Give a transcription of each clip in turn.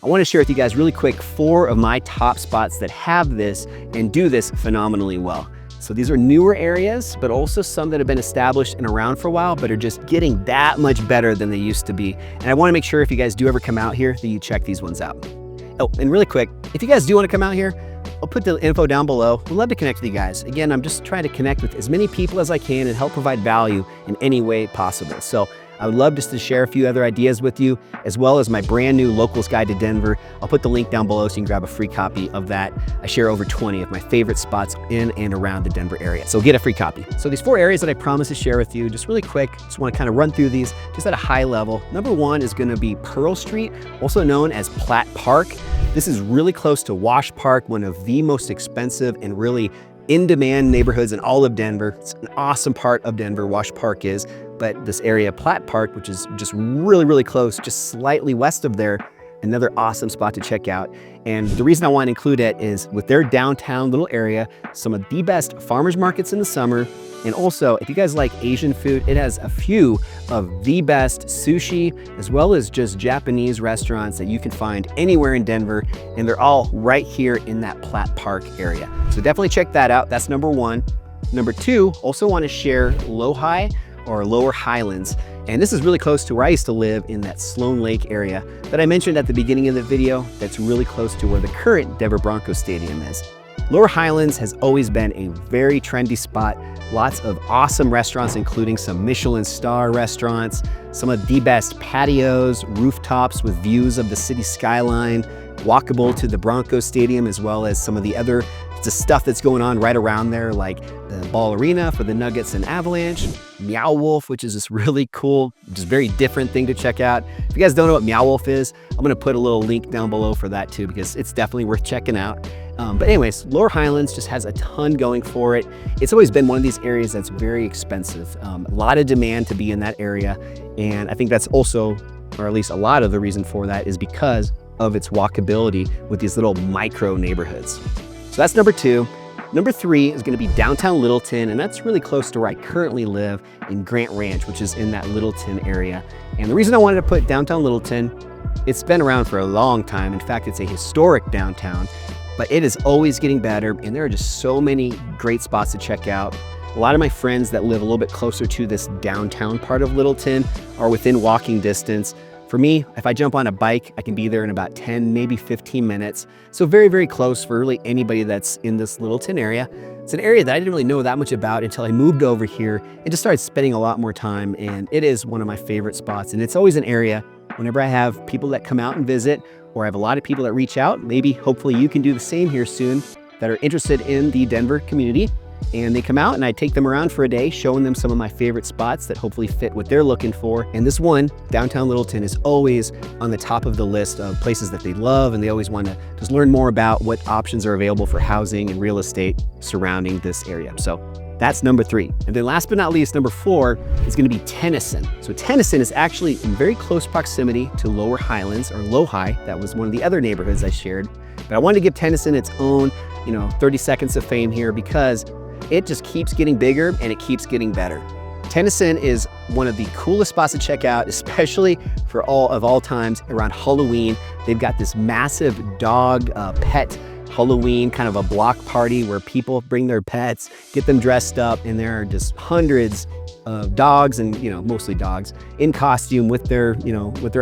I want to share with you guys really quick 4 of my top spots that have this and do this phenomenally well. So these are newer areas, but also some that have been established and around for a while, but are just getting that much better than they used to be. And I want to make sure if you guys do ever come out here that you check these ones out. Oh, and really quick, if you guys do want to come out here, I'll put the info down below. We'd love to connect with you guys. Again, I'm just trying to connect with as many people as I can and help provide value in any way possible. So I would love just to share a few other ideas with you, as well as my brand new Locals Guide to Denver. I'll put the link down below so you can grab a free copy of that. I share over 20 of my favorite spots in and around the Denver area. So get a free copy. So these 4 areas that I promised to share with you, just really quick, just want to kind of run through these just at a high level. Number 1 is going to be Pearl Street, also known as Platt Park. This is really close to Wash Park, one of the most expensive and really in-demand neighborhoods in all of Denver. It's an awesome part of Denver, Wash Park is, but this area, Platt Park, which is just really close, just slightly west of there, another awesome spot to check out. And the reason I want to include it is with their downtown little area, some of the best farmers markets in the summer. And also, if you guys like Asian food, it has a few of the best sushi, as well as just Japanese restaurants that you can find anywhere in Denver. And they're all right here in that Platt Park area. So definitely check that out. That's number 1. Number 2, also want to share Lohi or Lower Highlands. And this is really close to where I used to live in that Sloan Lake area that I mentioned at the beginning of the video. That's really close to where the current Denver Broncos Stadium is. Lower Highlands has always been a very trendy spot. Lots of awesome restaurants, including some Michelin star restaurants, some of the best patios, rooftops with views of the city skyline, walkable to the Broncos Stadium, as well as some of the other stuff that's going on right around there, like the Ball Arena for the Nuggets and Avalanche, Meow Wolf, which is this really cool, just very different thing to check out. If you guys don't know what Meow Wolf is, I'm going to put a little link down below for that too, because it's definitely worth checking out. But anyways, Lower Highlands just has a ton going for it. It's always been one of these areas that's very expensive. A lot of demand to be in that area. And I think that's also, or at least a lot of the reason for that, is because of its walkability with these little micro neighborhoods. So that's number 2. Number 3 is going to be downtown Littleton, and that's really close to where I currently live in Grant Ranch, which is in that Littleton area. And the reason I wanted to put downtown Littleton, it's been around for a long time. In fact, it's a historic downtown, but it is always getting better, and there are just so many great spots to check out. A lot of my friends that live a little bit closer to this downtown part of Littleton are within walking distance. For me, if I jump on a bike, I can be there in about 10, maybe 15 minutes. So very close for really anybody that's in this Littleton area. It's an area that I didn't really know that much about until I moved over here and just started spending a lot more time. And it is one of my favorite spots. And it's always an area whenever I have people that come out and visit, or I have a lot of people that reach out, maybe hopefully you can do the same here soon, that are interested in the Denver community. And they come out and I take them around for a day, showing them some of my favorite spots that hopefully fit what they're looking for. And this one, downtown Littleton, is always on the top of the list of places that they love, and they always want to just learn more about what options are available for housing and real estate surrounding this area. So that's number 3. And then last but not least, number 4 is going to be Tennyson. So Tennyson is actually in very close proximity to Lower Highlands, or Lohi. That was one of the other neighborhoods I shared. But I wanted to give Tennyson its own, 30 seconds of fame here, because it just keeps getting bigger and it keeps getting better. Tennyson is one of the coolest spots to check out, especially for all times around Halloween. They've got this massive dog pet Halloween, kind of a block party where people bring their pets, get them dressed up, and there are just hundreds of dogs, and mostly dogs, in costume with their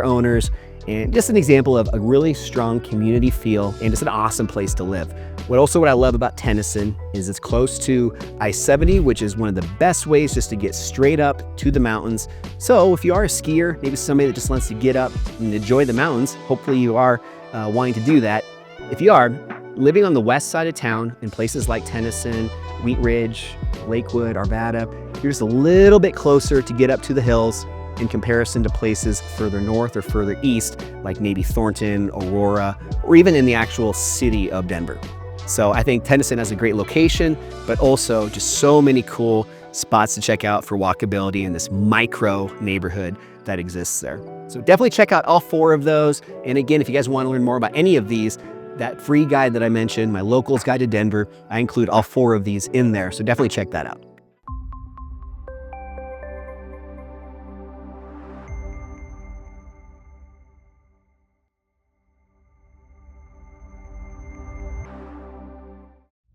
owners. And just an example of a really strong community feel and just an awesome place to live. What I love about Tennyson is it's close to I-70, which is one of the best ways just to get straight up to the mountains. So if you are a skier, maybe somebody that just wants to get up and enjoy the mountains, hopefully you are wanting to do that. If you are living on the west side of town in places like Tennyson, Wheat Ridge, Lakewood, Arvada, you're just a little bit closer to get up to the hills in comparison to places further north or further east, like maybe Thornton, Aurora, or even in the actual city of Denver. So I think Tennyson has a great location, but also just so many cool spots to check out for walkability in this micro neighborhood that exists there. So definitely check out all 4 of those. And again, if you guys want to learn more about any of these, that free guide that I mentioned, my Locals Guide to Denver, I include all 4 of these in there. So definitely check that out.